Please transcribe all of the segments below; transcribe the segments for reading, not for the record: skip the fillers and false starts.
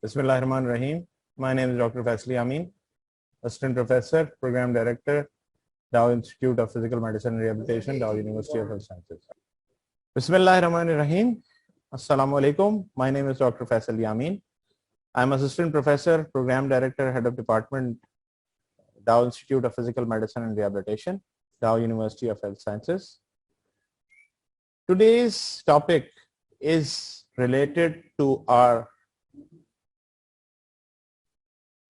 Bismillahirrahmanirrahim. My name is Dr. Faisal Amin, Assistant Professor, Program Director, Dow Institute of Physical Medicine and Rehabilitation, Dow University of Health Sciences. Bismillahirrahmanirrahim. Assalamu alaikum. My name is Dr. Faisal Amin. I'm Assistant Professor, Program Director, Head of Department, Dow Institute of Physical Medicine and Rehabilitation, Dow University of Health Sciences. Today's topic is related to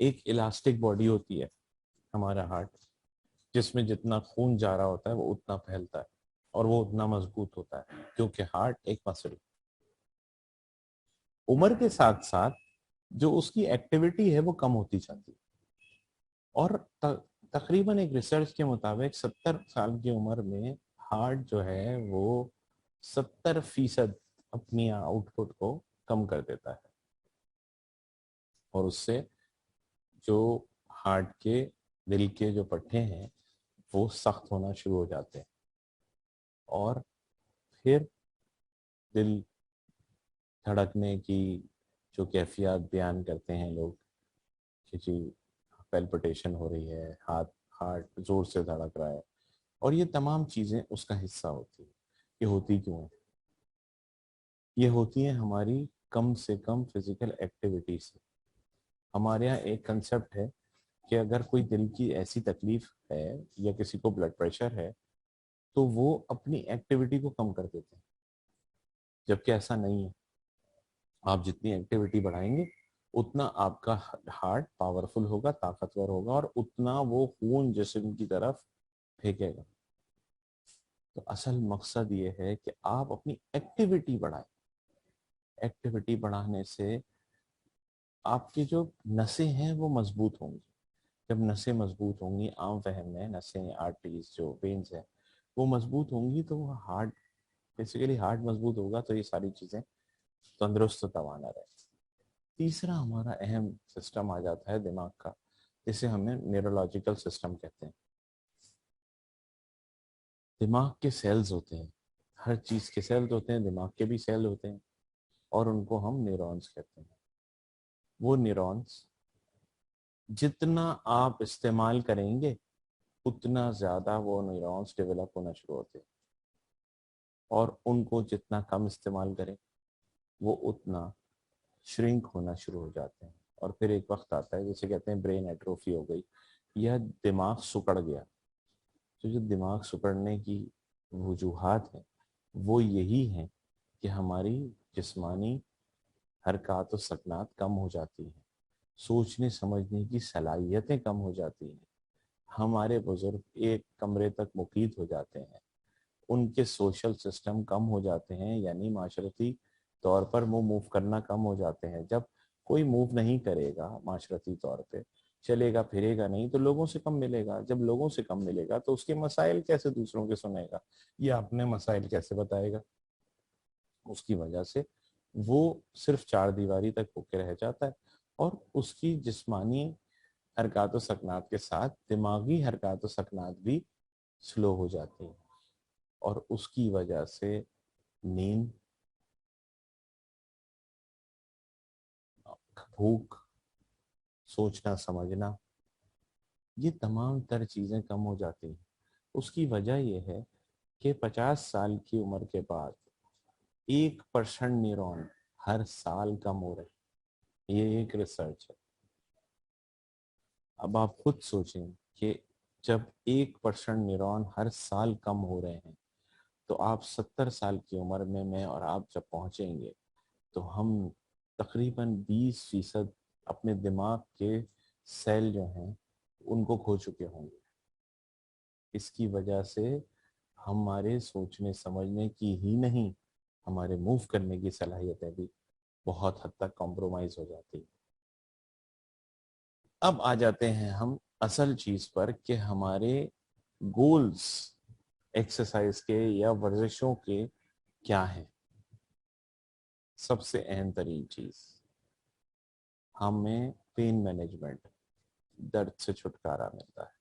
ایک elastic body ہوتی ہے ہمارا heart, جس میں جتنا خون جا رہا ہوتا ہے وہ اتنا پھیلتا ہے اور وہ اتنا مضبوط ہوتا ہے، کیونکہ ہارٹ ایک مسل۔ عمر کے ساتھ ساتھ جو اس کی ایکٹیویٹی ہے وہ کم ہوتی جاتی ہے، اور تقریباً ایک ریسرچ کے مطابق 70 سال کی عمر میں ہارٹ جو ہے وہ 70% اپنی آؤٹ پٹ کو کم کر دیتا ہے، اور اس سے جو ہارٹ کے دل کے جو پٹھے ہیں وہ سخت ہونا شروع ہو جاتے ہیں، اور پھر دل دھڑکنے کی جو کیفیات بیان کرتے ہیں لوگ کہ جی پیلپٹیشن ہو رہی ہے، ہارٹ زور سے دھڑک رہا ہے، اور یہ تمام چیزیں اس کا حصہ ہوتی ہیں۔ یہ ہوتی کیوں ہیں؟ یہ ہوتی ہیں ہماری کم سے کم فزیکل ایکٹیویٹی سے۔ ہمارے یہاں ایک کنسیپٹ ہے کہ اگر کوئی دل کی ایسی تکلیف ہے یا کسی کو بلڈ پریشر ہے تو وہ اپنی ایکٹیویٹی کو کم کر دیتے ہیں، جبکہ ایسا نہیں ہے۔ آپ جتنی ایکٹیویٹی بڑھائیں گے اتنا آپ کا ہارٹ پاورفل ہوگا، طاقتور ہوگا، اور اتنا وہ خون جسم کی طرف پھینکے گا۔ تو اصل مقصد یہ ہے کہ آپ اپنی ایکٹیویٹی بڑھائیں۔ ایکٹیویٹی بڑھانے سے آپ کی جو نسیں ہیں وہ مضبوط ہوں گی۔ جب نسیں مضبوط ہوں گی، عام فہم میں نسیں، آرٹریز جو وینز ہیں وہ مضبوط ہوں گی، تو وہ ہارٹ بیسیکلی ہارٹ مضبوط ہوگا تو یہ ساری چیزیں تندرست و توانا رہے۔ تیسرا ہمارا اہم سسٹم آ جاتا ہے دماغ کا، جسے ہمیں نیورولوجیکل سسٹم کہتے ہیں۔ دماغ کے سیلز ہوتے ہیں، ہر چیز کے سیلز ہوتے ہیں، دماغ کے بھی سیل ہوتے ہیں، اور ان کو ہم نیورونز کہتے ہیں۔ وہ نیورونز جتنا آپ استعمال کریں گے اتنا زیادہ وہ نیورونز ڈیولپ ہونا شروع ہوتے ہیں، اور ان کو جتنا کم استعمال کریں وہ اتنا شرنک ہونا شروع ہو جاتے ہیں، اور پھر ایک وقت آتا ہے جسے کہتے ہیں برین ایٹروفی ہو گئی، یا دماغ سکڑ گیا۔ تو جو دماغ سکڑنے کی وجوہات ہیں وہ یہی ہیں کہ ہماری جسمانی حرکات و سکنات کم ہو جاتی ہیں، سوچنے سمجھنے کی صلاحیتیں کم ہو جاتی ہیں، ہمارے بزرگ ایک کمرے تک مقید ہو جاتے ہیں، ان کے سوشل سسٹم کم ہو جاتے ہیں، یعنی معاشرتی طور پر وہ موو کرنا کم ہو جاتے ہیں۔ جب کوئی موو نہیں کرے گا معاشرتی طور پہ، چلے گا پھرے گا نہیں، تو لوگوں سے کم ملے گا۔ جب لوگوں سے کم ملے گا تو اس کے مسائل کیسے دوسروں کے سنے گا، یا اپنے مسائل کیسے بتائے گا؟ اس کی وجہ سے وہ صرف چار دیواری تک ہو کے رہ جاتا ہے، اور اس کی جسمانی حرکات و سکنات کے ساتھ دماغی حرکات و سکنات بھی سلو ہو جاتی ہیں، اور اس کی وجہ سے نیند، بھوک، سوچنا سمجھنا، یہ تمام تر چیزیں کم ہو جاتی ہیں۔ اس کی وجہ یہ ہے کہ 50 سال کی عمر کے بعد 1% نیورون ہر سال کم ہو رہے ہیں، یہ ایک ریسرچ ہے۔ اب آپ خود سوچیں کہ جب 1% نیورون ہر سال کم ہو رہے ہیں تو آپ 70 سال کی عمر میں اور آپ جب پہنچیں گے تو ہم تقریباً 20% اپنے دماغ کے سیل جو ہیں ان کو کھو چکے ہوں گے۔ اس کی وجہ سے ہمارے سوچنے سمجھنے کی ہی نہیں، ہمارے موو کرنے کی صلاحیتیں بھی بہت حد تک کمپرومائز ہو جاتی ہیں۔ اب آ جاتے ہیں ہم اصل چیز پر کہ ہمارے گولز ایکسرسائز کے یا ورزشوں کے کیا ہیں۔ سب سے اہم ترین چیز، ہمیں پین مینجمنٹ، درد سے چھٹکارا ملتا ہے،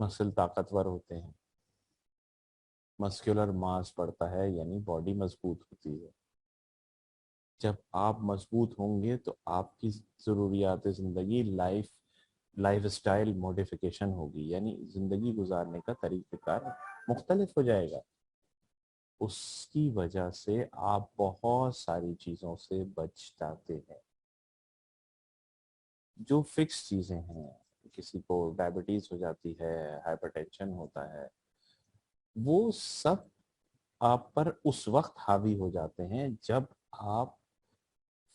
مسل طاقتور ہوتے ہیں، مسکولر ماس بڑھتا ہے، یعنی باڈی مضبوط ہوتی ہے۔ جب آپ مضبوط ہوں گے تو آپ کی ضروریات زندگی، لائف اسٹائل موڈیفیکیشن ہوگی، یعنی زندگی گزارنے کا طریقہ کار مختلف ہو جائے گا۔ اس کی وجہ سے آپ بہت ساری چیزوں سے بچ جاتے ہیں۔ جو فکس چیزیں ہیں، کسی کو ڈائبٹیز ہو جاتی ہے، ہائپر ٹینشن ہوتا ہے، وہ سب آپ پر اس وقت حاوی ہو جاتے ہیں جب آپ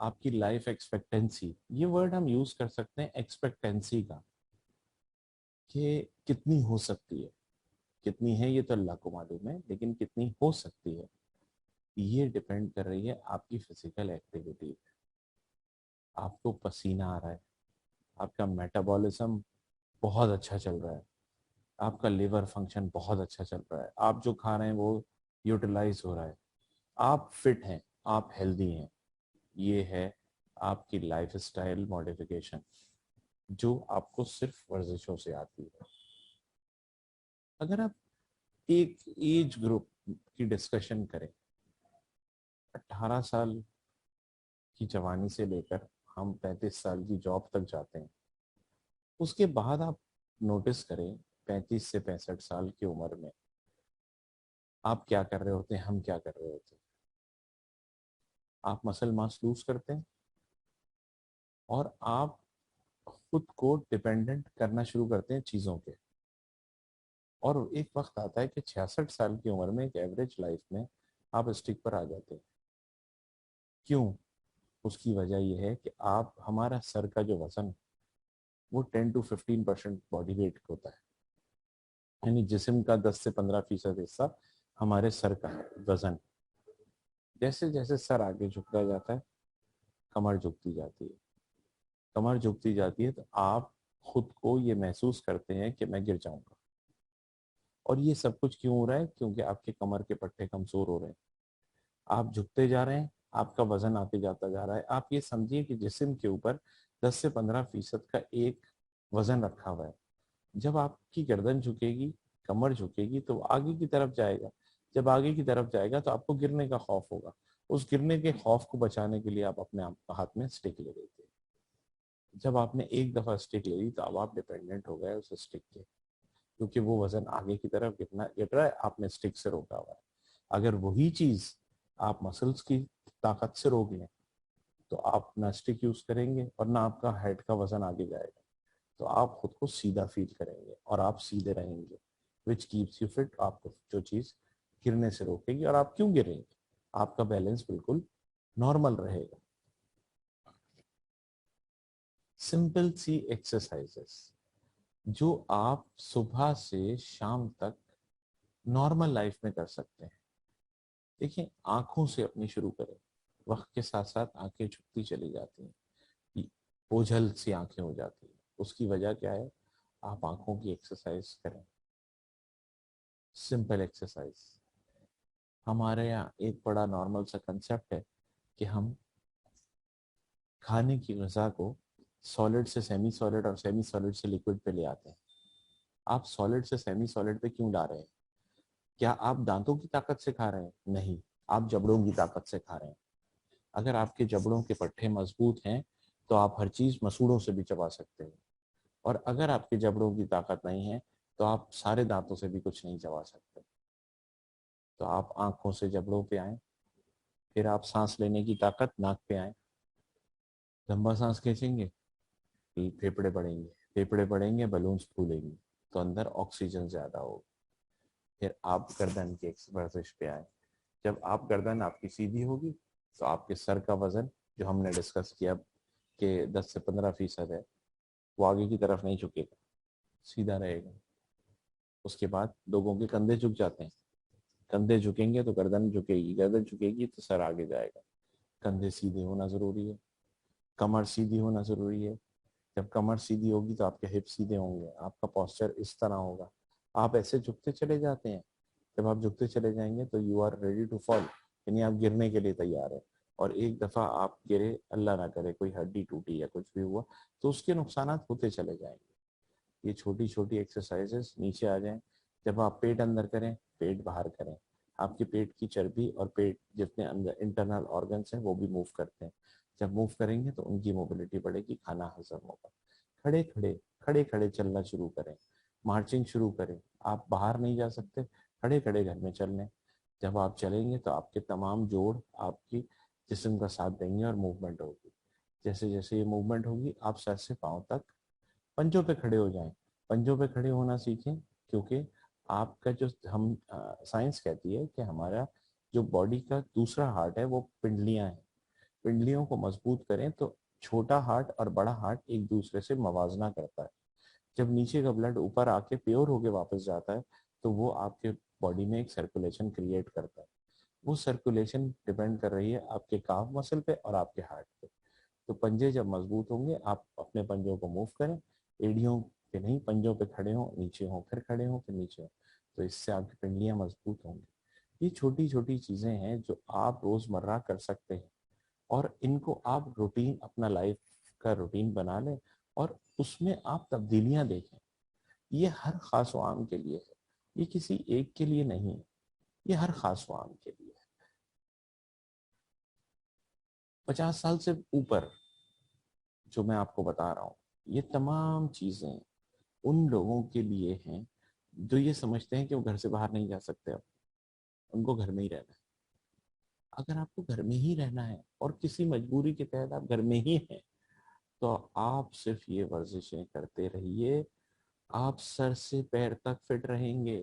آپ کی لائف ایکسپیکٹینسی، یہ ورڈ ہم یوز کر سکتے ہیں ایکسپیکٹینسی کا، کہ کتنی ہو سکتی ہے. کتنی ہے یہ تو اللہ کو معلوم ہے، لیکن کتنی ہو سکتی ہے یہ ڈپینڈ کر رہی ہے آپ کی فزیکل ایکٹیویٹی. آپ کو پسینہ آ رہا ہے، آپ کا میٹابولزم بہت اچھا چل رہا ہے، آپ کا لیور فنکشن بہت اچھا چل رہا ہے، آپ جو کھا رہے ہیں وہ یوٹیلائز ہو رہا ہے، آپ فٹ ہیں، آپ ہیلدی ہیں. یہ ہے آپ کی لائف اسٹائل ماڈیفیکیشن جو آپ کو صرف ورزشوں سے آتی ہے. اگر آپ ایک ایج گروپ کی ڈسکشن کریں، 18 سال کی جوانی سے لے کر ہم 35 سال کی جاب تک جاتے ہیں، اس کے بعد آپ نوٹس کریں 35 سے 65 سال کی عمر میں آپ کیا کر رہے ہوتے ہیں، ہم کیا کر رہے ہوتے ہیں. آپ مسل ماس لوز کرتے ہیں اور آپ خود کو ڈپینڈنٹ کرنا شروع کرتے ہیں چیزوں کے. اور ایک وقت آتا ہے کہ 66 سال کی عمر میں ایک ایوریج لائف میں آپ اسٹک پر آ جاتے ہیں. کیوں؟ اس کی وجہ یہ ہے کہ آپ، ہمارا سر کا جو وزن وہ 10 to 15% باڈی ویٹ ہوتا ہے، یعنی جسم کا 10 سے 15% حصہ ہمارے سر کا ہے وزن. جیسے جیسے سر آگے جھکتا جاتا ہے کمر جھکتی جاتی ہے، کمر جھکتی جاتی ہے تو آپ خود کو یہ محسوس کرتے ہیں کہ میں گر جاؤں گا. اور یہ سب کچھ کیوں ہو رہا ہے؟ کیونکہ آپ کے کمر کے پٹھے کمزور ہو رہے ہیں، آپ جھکتے جا رہے ہیں، آپ کا وزن آتے جاتا جا رہا ہے. آپ یہ سمجھیے کہ جسم کے اوپر 10 سے 15% کا ایک وزن رکھا ہوا ہے. جب آپ کی گردن جھکے گی، کمر جھکے گی تو وہ آگے کی طرف جائے گا. جب آگے کی طرف جائے گا تو آپ کو گرنے کا خوف ہوگا. اس گرنے کے خوف کو بچانے کے لیے آپ اپنے ہاتھ میں اسٹک لے لیتے ہیں. جب آپ نے ایک دفعہ اسٹک لے لی تو اب آپ ڈیپینڈنٹ ہو گئے اس اسٹک کے، کیونکہ وہ وزن آگے کی طرف گر رہا ہے، آپ نے اسٹک سے روکا ہوا ہے. اگر وہی چیز آپ مسلس کی طاقت سے روک لیں تو آپ نہ اسٹک یوز کریں گے اور نہ آپ کا ہیڈ کا وزن آگے جائے گا. تو آپ خود کو سیدھا فیل کریں گے اور آپ سیدھے رہیں گے، وچ کیپس یو فٹ. آپ کو جو چیز گرنے سے روکے گی. اور آپ کیوں گریں گے؟ آپ کا بیلنس بالکل نارمل رہے گا. سمپل سی ایکسرسائزز جو آپ صبح سے شام تک نارمل لائف میں کر سکتے ہیں. دیکھیں، آنکھوں سے اپنی شروع کریں. وقت کے ساتھ ساتھ آنکھیں جھکتی چلی جاتی ہیں، اوجھل سی آنکھیں ہو جاتی ہیں. اس کی وجہ کیا ہے؟ آپ آنکھوں کی ایکسرسائز کریں. Simple exercise. ہمارے یہاں ایک بڑا نارمل سا کنسیپٹ ہے کہ ہم کھانے کی غذا کو سالڈ سے سیمی سالڈ اور سیمی سالڈ سے لیکوڈ پہ لے آتے ہیں. آپ سالڈ سے سیمی سالڈ پہ کیوں لا رہے ہیں؟ کیا آپ دانتوں کی طاقت سے کھا رہے ہیں؟ نہیں، آپ جبڑوں کی طاقت سے کھا رہے ہیں. اگر آپ کے جبڑوں کے پٹھے مضبوط ہیں تو آپ ہر چیز مسوڑوں سے بھی چبا سکتے ہیں. اور اگر آپ کے جبڑوں کی طاقت نہیں ہے تو آپ سارے دانتوں سے بھی کچھ نہیں چبا سکتے. تو آپ آنکھوں سے جبڑوں پہ آئیں، پھر آپ سانس لینے کی طاقت ناک پہ آئیں. لمبا سانس کھینچیں گے، پھیپڑے بڑھیں گے، پھیپڑے بڑھیں گے، بلونز پھولیں گے تو اندر آکسیجن زیادہ ہوگا. پھر آپ گردن کی ورزش پہ آئیں. جب آپ گردن آپ کی سیدھی ہوگی تو آپ کے سر کا وزن جو ہم نے ڈسکس کیا کہ 10 سے 15% ہے، وہ آگے کی طرف نہیں جھکے گا، سیدھا رہے گا. اس کے بعد لوگوں کے کندھے جھک جاتے ہیں. کندھے جھکیں گے تو گردن جھکے گی، گردن جھکے گی تو سر آگے جائے گا. کندھے سیدھے ہونا ضروری ہے، کمر سیدھی ہونا ضروری ہے. جب کمر سیدھی ہوگی تو آپ کے ہپ سیدھے ہوں گے، آپ کا پوسچر اس طرح ہوگا. آپ ایسے جھکتے چلے جاتے ہیں. جب آپ جھکتے چلے جائیں گے تو you are ready to fall, یعنی آپ گرنے کے لیے تیار ہیں. اور ایک دفعہ آپ گرے، اللہ نہ کرے کوئی ہڈی ٹوٹی یا کچھ بھی ہوا تو اس کے نقصانات ہوتے چلے جائیں گے. یہ چھوٹی چھوٹی ایکسرسائزز نیچے آ جائیں. جب آپ پیٹ اندر کریں، پیٹ باہر کریں. آپ کے پیٹ کی چربی اور پیٹ جتنے اندر انٹرنل آرگنس ہیں وہ بھی موو کرتے ہیں. جب موو کریں گے تو ان کی موبلٹی بڑھے گی، کھانا ہضم ہوگا. کھڑے کھڑے چلنا شروع کریں، مارچنگ شروع کریں. آپ باہر نہیں جا سکتے، کھڑے کھڑے گھر میں چل لیں. جب آپ چلیں گے تو آپ کے تمام جوڑ آپ کی جسم کا ساتھ دیں گے اور موومنٹ ہوگی. جیسے جیسے یہ موومنٹ ہوگی آپ سر سے پاؤں تک پنجوں پہ کھڑے ہو جائیں. پنجوں پہ کھڑے ہونا سیکھیں، کیونکہ آپ کا جو ہم سائنس کہتی ہے کہ ہمارا جو باڈی کا دوسرا ہارٹ ہے وہ پنڈلیاں ہیں. پنڈلیوں کو مضبوط کریں تو چھوٹا ہارٹ اور بڑا ہارٹ ایک دوسرے سے موازنہ کرتا ہے. جب نیچے کا بلڈ اوپر آ کے پیور ہو کے واپس جاتا ہے تو وہ آپ کے باڈی میں ایک سرکولیشن کریٹ کرتا ہے. وہ سرکولیشن ڈیپینڈ کر رہی ہے آپ کے کاف مسل پہ اور آپ کے ہارٹ پہ. تو پنجے جب مضبوط ہوں گے, آپ اپنے پنجوں کو موو کریں, ایڑیوں پہ نہیں, پنجوں پہ کھڑے ہوں, نیچے ہوں, پھر کھڑے ہوں, پھر نیچے ہوں, تو اس سے آپ کی پنڈلیاں مضبوط ہوں گی. یہ چھوٹی چھوٹی چیزیں ہیں جو آپ روزمرہ کر سکتے ہیں, اور ان کو آپ روٹین, اپنا لائف کا روٹین بنا لیں اور اس میں آپ تبدیلیاں دیکھیں. یہ ہر خاص و عام کے لیے ہے, یہ کسی ایک کے لیے نہیں ہے, یہ ہر خاص و عام کے لیے ہے. 50 سال سے اوپر جو میں آپ کو بتا رہا ہوں, یہ تمام چیزیں ان لوگوں کے لیے ہیں جو یہ سمجھتے ہیں کہ وہ گھر سے باہر نہیں جا سکتے, اب ان کو گھر میں ہی رہنا ہے. اگر آپ کو گھر میں ہی رہنا ہے اور کسی مجبوری کے تحت آپ گھر میں ہی ہیں, تو آپ صرف یہ ورزشیں کرتے رہیے, آپ سر سے پیر تک فٹ رہیں گے.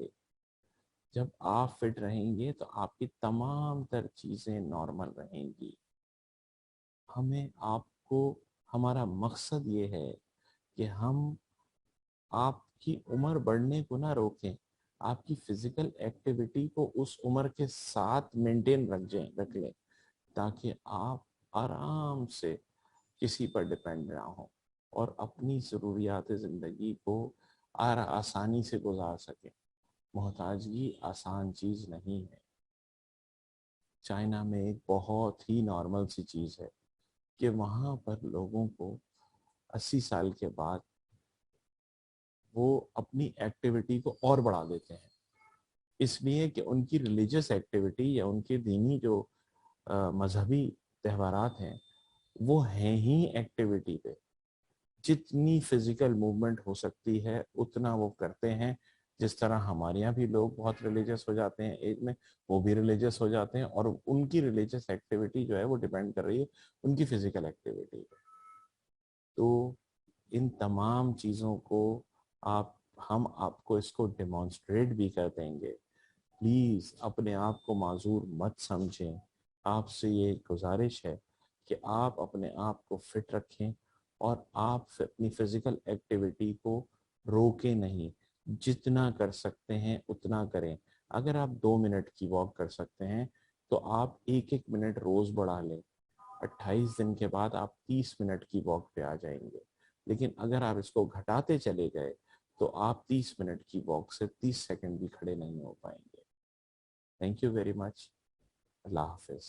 جب آپ فٹ رہیں گے تو آپ کی تمام تر چیزیں نارمل رہیں گی. ہمیں آپ کو, ہمارا مقصد یہ ہے کہ ہم آپ کی عمر بڑھنے کو نہ روکیں, آپ کی فزیکل ایکٹیویٹی کو اس عمر کے ساتھ مینٹین رکھ لیں, تاکہ آپ آرام سے کسی پر ڈپینڈ نہ ہوں اور اپنی ضروریات زندگی کو آسانی سے گزار سکیں. محتاجگی آسان چیز نہیں ہے. چائنا میں ایک بہت ہی نارمل سی چیز ہے کہ وہاں پر لوگوں کو 80 سال کے بعد وہ اپنی ایکٹیویٹی کو اور بڑھا دیتے ہیں, اس لیے کہ ان کی ریلیجس ایکٹیویٹی یا ان کے دینی جو مذہبی تہوارات ہیں وہ ہیں ہی ایکٹیویٹی پہ. جتنی فزیکل موومنٹ ہو سکتی ہے اتنا وہ کرتے ہیں. جس طرح ہمارے یہاں بھی لوگ بہت ریلیجس ہو جاتے ہیں ایج میں, وہ بھی ریلیجس ہو جاتے ہیں, اور ان کی ریلیجس ایکٹیویٹی جو ہے وہ ڈیپینڈ کر رہی ہے ان کی فزیکل ایکٹیویٹی پہ. تو ان تمام چیزوں کو ہم آپ کو اس کو ڈیمانسٹریٹ بھی کر دیں گے. پلیز اپنے آپ کو معذور مت سمجھیں. آپ سے یہ گزارش ہے کہ آپ اپنے آپ کو فٹ رکھیں اور آپ اپنی فزیکل ایکٹیویٹی کو روکیں نہیں. جتنا کر سکتے ہیں اتنا کریں. اگر آپ 2 منٹ کی واک کر سکتے ہیں تو آپ 1 منٹ روز بڑھا لیں. 28 دن کے بعد آپ 30 منٹ کی واک پہ آ جائیں گے. لیکن اگر آپ اس کو گھٹاتے چلے گئے تو آپ 30 منٹ کی واک سے 30 سیکنڈ بھی کھڑے نہیں ہو پائیں گے. Thank you very much. اللہ حافظ.